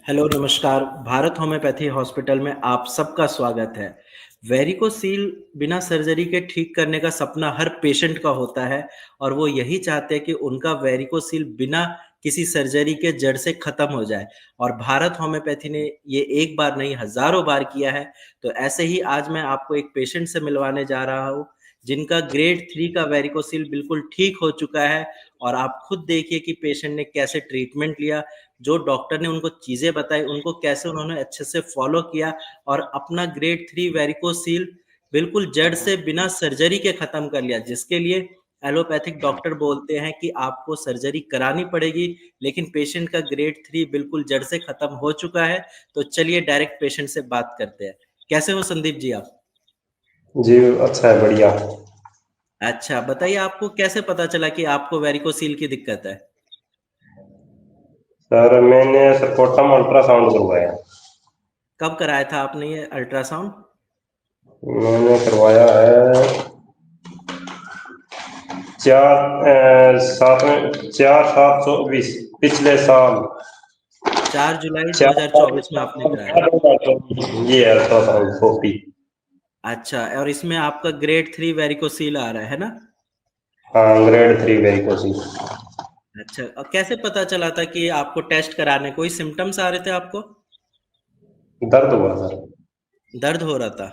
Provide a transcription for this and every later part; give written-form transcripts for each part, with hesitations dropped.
Hello, नमस्कार। Bharat homeopathy hospital में आप सबका स्वागत है। वेरिकोसील बिना सर्जरी के ठीक करने का सपना हर पेशेंट का होता है और वो यही चाहते हैं कि उनका वेरिकोसील बिना किसी सर्जरी के जड़ से खत्म हो जाए और भारत होम्योपैथी ने ये एक बार नहीं हज़ारों बार किया है। तो ऐसे ही आज मैं आपको एक पेशेंट से मिलवाने जा रहा हूँ, जिनका ग्रेड 3 का वेरिकोसील बिल्कुल ठीक हो चुका है और आप खुद देखिए कि पेशेंट ने कैसे ट्रीटमेंट लिया, जो डॉक्टर ने उनको चीज़ें बताई, उनको कैसे उन्होंने अच्छे से फ़ॉलो किया और अपना ग्रेड 3 वेरिकोसील बिल्कुल जड़ से बिना सर्जरी के ख़त्म कर लिया, जिसके लिए एलोपैथिक डॉक्टर बोलते हैं कि आपको सर्जरी करानी पड़ेगी, लेकिन पेशेंट का ग्रेड 3 बिल्कुल जड़ से ख़त्म हो चुका है। तो चलिए डायरेक्ट पेशेंट से बात करते हैं। कैसे हो संदीप जी आप? जी, अच्छा है, बढ़िया। अच्छा, बताइए आपको कैसे पता चला कि आपको वेरिकोसील की दिक्कत है? सर मैंने सरकोटम अल्ट्रासाउंड करवाया। कब कराया था आपने ये अल्ट्रासाउंड? मैंने करवाया है चार सात 24 पिछले साल। 4 जुलाई चार 2024 में आपने कराया। 2024 ये है अल्ट्रासाउंड कॉपी। अच्छा, और इसमें आपका ग्रेड 3 वेरिकोसील आ रहा है ना? हाँ, ग्रेड 3 वेरिकोसिस। अच्छा, और कैसे पता चला था कि आपको टेस्ट कराने कोई सिम्पटम्स आ रहे थे आपको? दर्द हुआ सर। दर्द हो रहा था?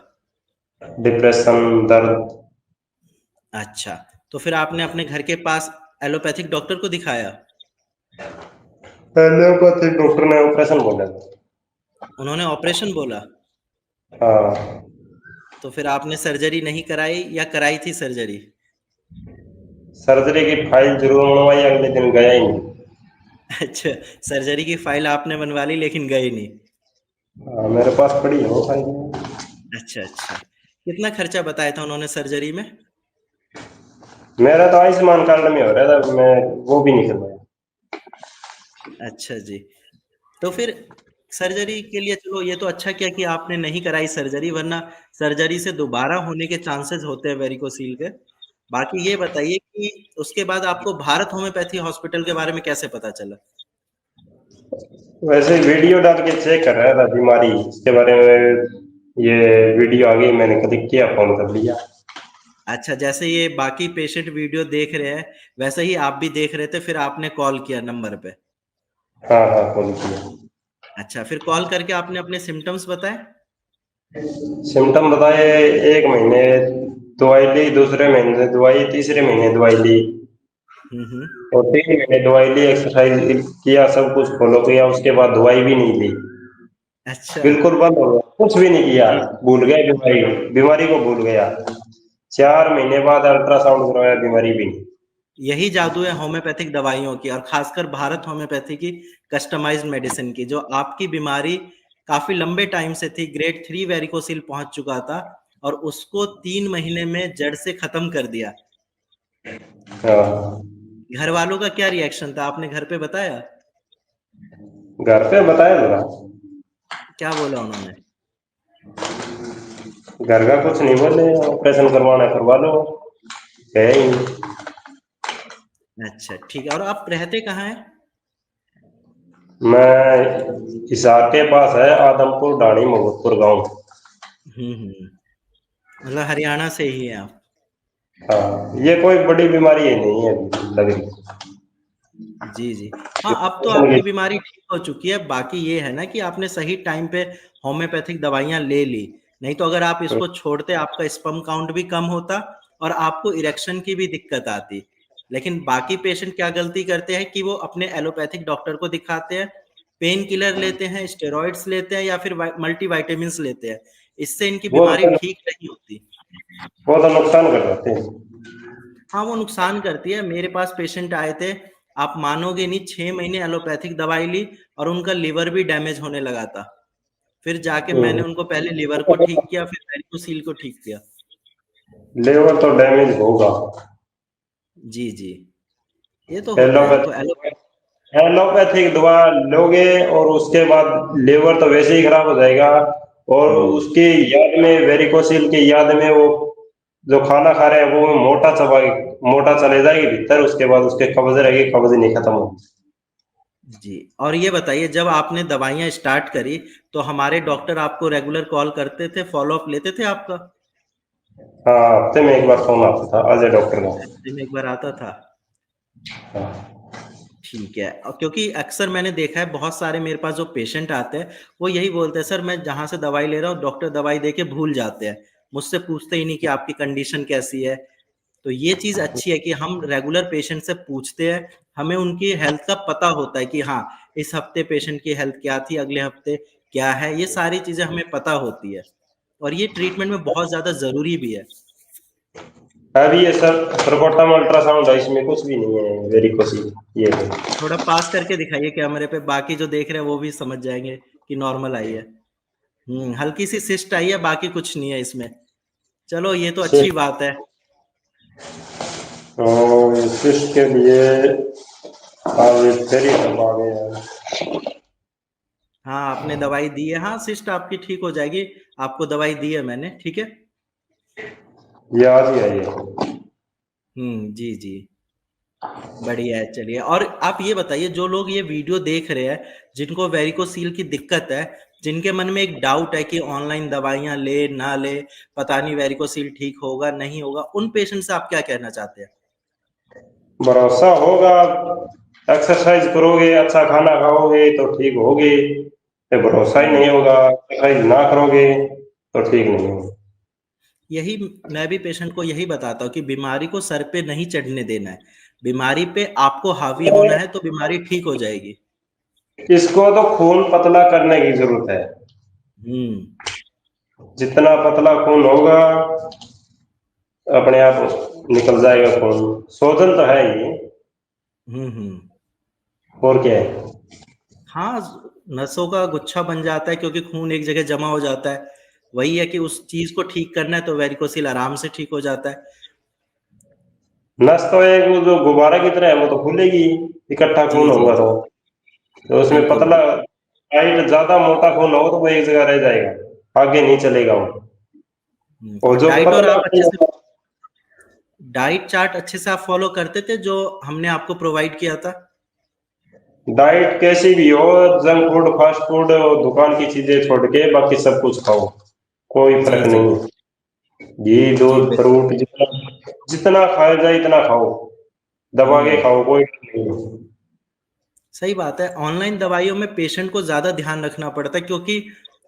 डिप्रेशन, दर्द। अच्छा, तो फिर आपने अपने घर के पास एलोपैथिक डॉक्टर को दिखाया? एलोपैथिक डॉक्टर ने ऑपरेशन बोला था। उन्होंने ऑपरेशन बोला? हाँ। तो फिर आपने सर्जरी नहीं कराई या कराई थी सर्जरी? सर्जरी की फाइल जरूर मंगवाई, अगले दिन गया ही नहीं। अच्छा, सर्जरी की फाइल आपने बनवा ली लेकिन गए नहीं। हाँ, मेरे पास पड़ी है वो फाइल। अच्छा, अच्छा। कितना खर्चा बताया था उन्होंने सर्जरी में? मेरा तो आयुष्मान कार्ड में हो रहा था, मैं वो भी नहीं करवाया। अच्छा जी। तो फिर सर्जरी के लिए चलो ये तो अच्छा किया कि आपने नहीं कराई सर्जरी, वरना सर्जरी से दोबारा होने के चांसेस होते हैं वेरिकोसील के। बाकी ये बताइए कि उसके बाद आपको भारत होम्योपैथी हॉस्पिटल के बारे में कैसे पता चला? वैसे ही वीडियो डाल के चेक कर रहा था बीमारी, इसके बारे में ये वीडियो आ गई, मैंने क्लिक किया, फोन कर लिया। अच्छा, जैसे ये बाकी पेशेंट वीडियो देख रहे हैं, वैसे ही आप भी देख रहे थे, फिर आपने कॉल किया नंबर पे। हाँ हाँ, फोन किया। अच्छा, फिर कॉल करके आपने अपने सिम्पटम्स बताए? सिम्टम बताए। एक महीने दवाई ली, दूसरे महीने दवाई, तीसरे महीने दवाई ली हुँ, हुँ। और 3 महीने दवाई ली, एक्सरसाइज किया, सब कुछ फॉलो किया, उसके बाद दवाई भी नहीं ली। अच्छा। बिल्कुल बंद हो गया, कुछ भी नहीं किया। जी। भूल गया बीमारी, बीमारी को भूल गया। 4 महीने बाद अल्ट्रासाउंड करवाया, बीमारी भी नहीं। यही जादू है होम्योपैथिक दवाइयों की और खासकर भारत होम्योपैथी की कस्टमाइज्ड मेडिसिन की, जो आपकी बीमारी काफ़ी लंबे टाइम से थी, ग्रेड 3 वेरिकोसिल पहुँच चुका था और उसको 3 महीने में जड़ से खत्म कर दिया। हाँ। घरवालों का क्या रिएक्शन था? आपने घर पे बताया? घर पे बताया था। क्या बोला उन्होंने? घर का कुछ नहीं बोले, ऑपरेशन करवाना है करवा लो, है ही नहीं। अच्छा, ठीक है। और आप रहते कहाँ हैं? मैं हिसार के पास है, आदमपुर ढाणी मोहब्बतपुर गांव। हुँ, हुँ। मतलब हरियाणा से ही हैं आप? हाँ, ये कोई बड़ी बीमारी है नहीं है अभी लग रही। जी, जी। हाँ, अब तो ऑपरेशन आपकी की। बीमारी ठीक हो चुकी है, बाकी ये है ना कि आपने सही टाइम पे होम्योपैथिक दवाइयाँ ले ली, नहीं तो अगर आप इसको छोड़ते आपका स्पर्म काउंट भी कम होता और आपको इरेक्शन की भी दिक्कत आती। लेकिन बाकी पेशेंट क्या गलती करते हैं कि वो अपने एलोपैथिक डॉक्टर को दिखाते हैं, पेन किलर लेते हैं, स्टेरॉइड्स लेते हैं या फिर मल्टीविटामिन्स लेते हैं। इससे इनकी वो बीमारी तो ठीक नहीं होती। वो तो नुकसान कर जाते हैं। हाँ, वो नुकसान करती है। मेरे पास पेशेंट आए थे, आप मानोगे नहीं, 6 महीने एलोपैथिक दवाई ली और उनका लिवर भी डैमेज होने लगा था। फिर जाके मैंने उनको पहले लिवर को ठीक किया, फिर वैरिकोसील को ठीक किया। लेवर तो डैमेज होगा। जी, जी। ये तो होता है। तो एलोपैथिक एलोपैथिक दवा लोगे और उसके बाद लेवर तो वैसे ही खराब हो जाएगा, और हुँ। उसकी याद में, वेरिकोसिल की याद में, वो जो खाना खा रहे हैं वो मोटा चबा मोटा चले जाएगी भीतर, उसके बाद उसके कब्ज रहेगी, कब्ज नहीं खत्म होगी। जी। और ये बताइए, जब आपने दवाइयाँ स्टार्ट करी, तो हमारे डॉक्टर आपको रेगुलर कॉल करते थे, फ़ॉलो-अप लेते थे आपका? हाँ, हफ्ते में एक बार फोन आता था अजय डॉक्टर का। हफ़्ते में 1 बार आता था? हाँ। ठीक है। क्योंकि अक्सर मैंने देखा है बहुत सारे मेरे पास जो पेशेंट आते हैं, वो यही बोलते हैं, सर मैं जहाँ से दवाई ले रहा हूँ, डॉक्टर दवाई दे के भूल जाते हैं। मुझसे पूछते ही नहीं कि आपकी कंडीशन कैसी है? तो ये चीज़ अच्छी है कि हम रेगुलर पेशेंट से पूछते हैं, हमें उनकी हेल्थ का पता होता है कि हाँ, इस हफ्ते पेशेंट की हेल्थ क्या थी, अगले हफ्ते क्या है, ये सारी चीज़ें हमें पता होती है। और ये ट्रीटमेंट में बहुत ज़्यादा ज़रूरी भी है। अभी ये सब सरकोटा में अल्ट्रासाउंड है, इसमें कुछ भी नहीं है वेरिकोसिल। ये है। थोड़ा पास करके दिखाइए कैमरे पे, बाकी जो देख रहे हैं वो भी समझ जाएँगे कि नॉर्मल आई है। हल्की सी सिस्ट आई है, बाकी कुछ नहीं है इसमें। चलो ये तो अच्छी सिर्फ बात है। सिस्ट के लिए अब फेरी सब आ गए हैं। हाँ, आपने दवाई दी है। हाँ, सिस्ट आपकी ठीक हो जाएगी। आपको दवाई दी है मैंने, ठीक है? ये आज ही आई है। जी, जी। बढ़िया है, चलिए। और आप ये बताइए, जो लोग ये वीडियो देख रहे हैं, जिनको वेरिकोसील की दिक्कत है, जिनके मन में एक डाउट है कि ऑनलाइन दवाइयाँ ले, ना ले, पता नहीं वेरिकोसील ठीक होगा, नहीं होगा, उन पेशेंट से आप क्या कहना चाहते हैं? भरोसा होगा, एक्सरसाइज करोगे, अच्छा खाना खाओगे तो ठीक होगे। ये भरोसा ही हुँ। नहीं होगा, एक्सरसाइज ना करोगे तो ठीक नहीं होगा। यही मैं भी पेशेंट को यही बताता हूँ कि बीमारी को सर पे नहीं चढ़ने देना है। बीमारी पे आपको हावी होना है, तो बीमारी ठीक हो जाएगी। इसको तो खून पतला करने की जरूरत है। हुँ। जितना पतला खून होगा अपने आप निकल जाएगा खून। शोधन तो है ही। हुँ, हुँ। और क्या है। हाँ, नसों का गुच्छा बन जाता है क्योंकि खून एक जगह जमा हो जाता है। वही है कि उस चीज़ को ठीक करना है, तो वेरिकोसिल आराम से ठीक हो जाता है। नस तो एक वो जो गुब्बारा की तरह है, वो तो खुलेगी इकट्ठा जी, खून जी, होगा जी। तो उसमें बिल्कुल, पतला बिल्कुल। टाइट ज्यादा मोटा खून होगा तो वो एक जगह रह जाएगा, आगे नहीं चलेगा वो। और और जो डाइट और पतला आप अच्छे खून से डाइट चार्ट अच्छे से आप फ़ॉलो करते थे, जो हमने आपको प्रोवाइड किया था? डाइट कैसी भी हो, जंक फूड फास्ट फूड दुकान की चीजें छोड़ के बाकी सब कुछ खाओ, कोई जी, फर्क जी। नहीं है। घी जी, दूध बिल्कुल। फ्रूट जितना जितना खाया जाए इतना खाओ, दबा के हुँ। खाओ, कोई नहीं है। सही बात है। ऑनलाइन दवाइयों में पेशेंट को ज़्यादा ध्यान रखना पड़ता है, क्योंकि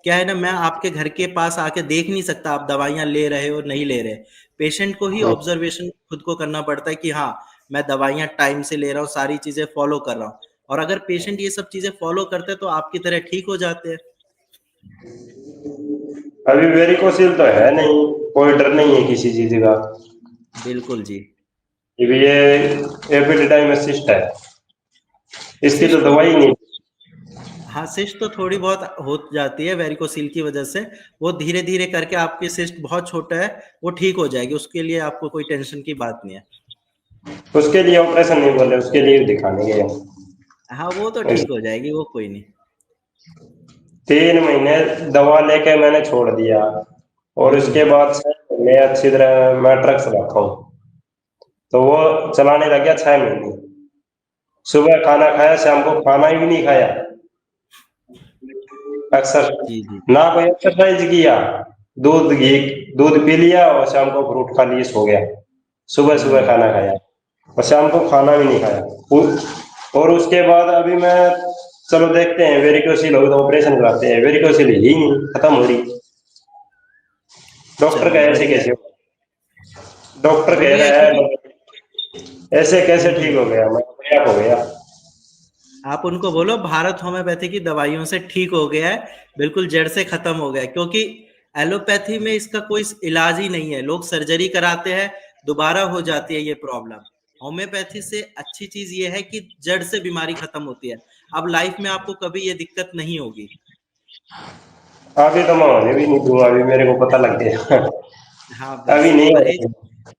क्या है ना, मैं आपके घर के पास आके देख नहीं सकता आप दवाइयाँ ले रहे हो, नहीं ले रहे। पेशेंट को ही ऑब्ज़र्वेशन खुद को करना पड़ता है कि हाँ, मैं दवाइयाँ टाइम से ले रहा हूँ, सारी चीज़ें फ़ॉलो कर रहा हूँ। और अगर पेशेंट ये सब चीज़ें फ़ॉलो करते हैं, तो आपकी तरह ठीक हो जाते हैं। अभी वेरिकोसिल तो है नहीं, कोई डर नहीं है किसी चीज का। बिल्कुल जी। ये एपिडिडाइमिस है, इसकी तो सिस्ट तो दवाई नहीं। हाँ, सिस्ट तो थोड़ी बहुत हो जाती है वेरिकोसिल की वजह से। वो धीरे-धीरे करके, आपकी सिस्ट बहुत छोटा है, वो ठीक हो जाएगी। उसके लिए आपको कोई टेंशन की बात नहीं है। उसके लिए ऑपरेशन नहीं बोले, उसके लिए दिखाने गए हम। हाँ, वो तो ठीक हो जाएगी, वो कोई नहीं। 3 महीने दवा लेके मैंने छोड़ दिया, और उसके हुँ। बाद से मैं अच्छी तरह मैं ट्रक चलाता हूँ, तो वो चलाने लग गया 6 महीने। सुबह खाना खाया, शाम को खाना ही भी नहीं खाया। अक्सर जी, जी। ना कोई एक्सरसाइज किया, दूध घी दूध पी लिया और शाम को फ्रूट खा लिए, सो गया। सुबह सुबह हुँ। खाना खाया और शाम को खाना भी नहीं खाया। और उसके बाद अभी मैं, चलो देखते हैं वेरिकोसिल होगी तो ऑपरेशन कराते हैं, वेरिकोसिल ही नहीं खत्म हो रही। डॉक्टर का चलो ऐसे बढ़िया है। कैसे हो, डॉक्टर कह बढ़िया है, रहा क्योंकि है ऐसे कैसे ठीक हुँ, हो गया, मैं अपने आप हो गया। आप उनको बोलो भारत होम्योपैथी की दवाइयों से ठीक हो गया है, बिल्कुल जड़ से खत्म हो गया है, क्योंकि एलोपैथी में इसका कोई इलाज ही नहीं है। लोग सर्जरी कराते हैं, दोबारा हो जाती है ये प्रॉब्लम। होम्योपैथी से अच्छी चीज़ ये है कि जड़ से बीमारी खत्म होती है। अब लाइफ में आपको कभी ये दिक्कत नहीं होगी। अभी तो मैं होने भी नहीं दूंगा, अभी मेरे को पता लग गया। हाँ, अभी बस नहीं परहेज़। होगा।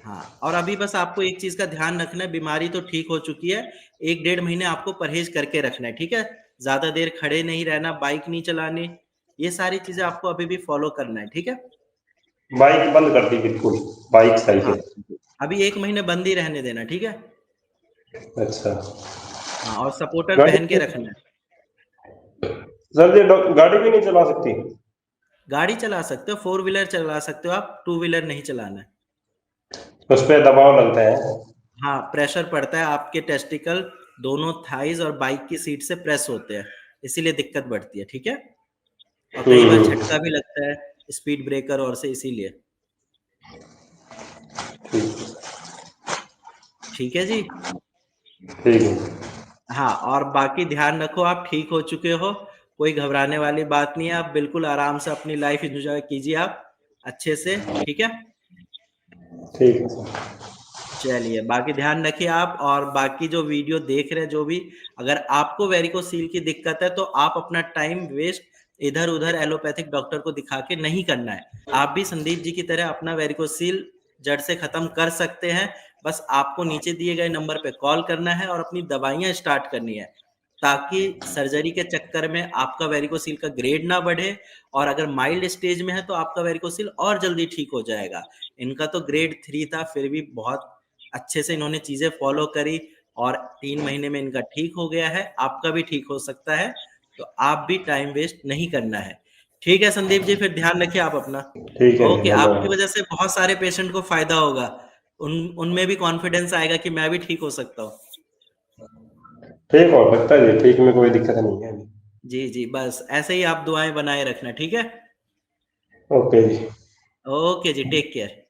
हाँ, और अभी बस आपको एक चीज़ का ध्यान रखना है, बीमारी तो ठीक हो चुकी है, 1 डेढ़ महीने आपको परहेज़ करके रखना है, ठीक है? ज़्यादा देर खड़े नहीं रहना, बाइक नहीं चलानी, ये सारी चीज़ें आपको अभी भी फ़ॉलो करना है, ठीक है? बाइक बंद कर दी बिल्कुल, बाइक हाँ, साइकिल। बिल्कुल। अभी 1 महीने बंद ही रहने देना, ठीक है? अच्छा। हाँ, और सपोर्टर गाड़ी पहन के रखना है। सर जी गाड़ी भी नहीं चला सकती? गाड़ी चला सकते हो, 4 व्हीलर चला सकते हो आप, 2 व्हीलर नहीं चलाना है। उस पे दबाव लगता है? हाँ, प्रेशर पड़ता है, आपके टेस्टिकल दोनों थाइज़ और बाइक की सीट से प्रेस होते हैं, इसीलिए दिक्कत बढ़ती है, ठीक है? और कई बार झटका भी लगता है स्पीड ब्रेकर और से, इसीलिए। ठीक। ठीक है जी? ठीक है। हाँ, और बाकी ध्यान रखो, आप ठीक हो चुके हो, कोई घबराने वाली बात नहीं है, आप बिल्कुल आराम से अपनी लाइफ एन्जॉय कीजिए आप, अच्छे से, ठीक है? ठीक है सर। चलिए, बाकी ध्यान रखिए आप, और बाकी जो वीडियो देख रहे हैं जो भी, अगर आपको वेरिकोसील की दिक्कत है तो आप अपना टाइम वेस्ट इधर-उधर एलोपैथिक डॉक्टर को दिखा के नहीं करना है। आप भी संदीप जी की तरह अपना वेरिकोसील जड़ से खत्म कर सकते हैं। बस आपको नीचे दिए गए नंबर पे कॉल करना है और अपनी दवाइयाँ स्टार्ट करनी है, ताकि सर्जरी के चक्कर में आपका वेरिकोसील का ग्रेड ना बढ़े, और अगर माइल्ड स्टेज में है तो आपका वेरिकोसील और जल्दी ठीक हो जाएगा। इनका तो ग्रेड 3 था, फिर भी बहुत अच्छे से इन्होंने चीजें फॉलो करी और 3 महीने में इनका ठीक हो गया है, आपका भी ठीक हो सकता है, तो आप भी टाइम वेस्ट नहीं करना है। ठीक है संदीप जी, फिर ध्यान रखिए आप अपना। ठीक है ओके, आपकी धन्यवाद। वजह से बहुत सारे पेशेंट को फायदा होगा, उनमें भी कॉन्फिडेंस आएगा कि मैं भी ठीक हो सकता हूँ। ठीक हो सकता है जी, ठीक में कोई दिक्कत नहीं है। जी जी, बस ऐसे ही आप दुआएं बनाए रखना, ठीक है? ओके जी। ओके जी, टेक केयर।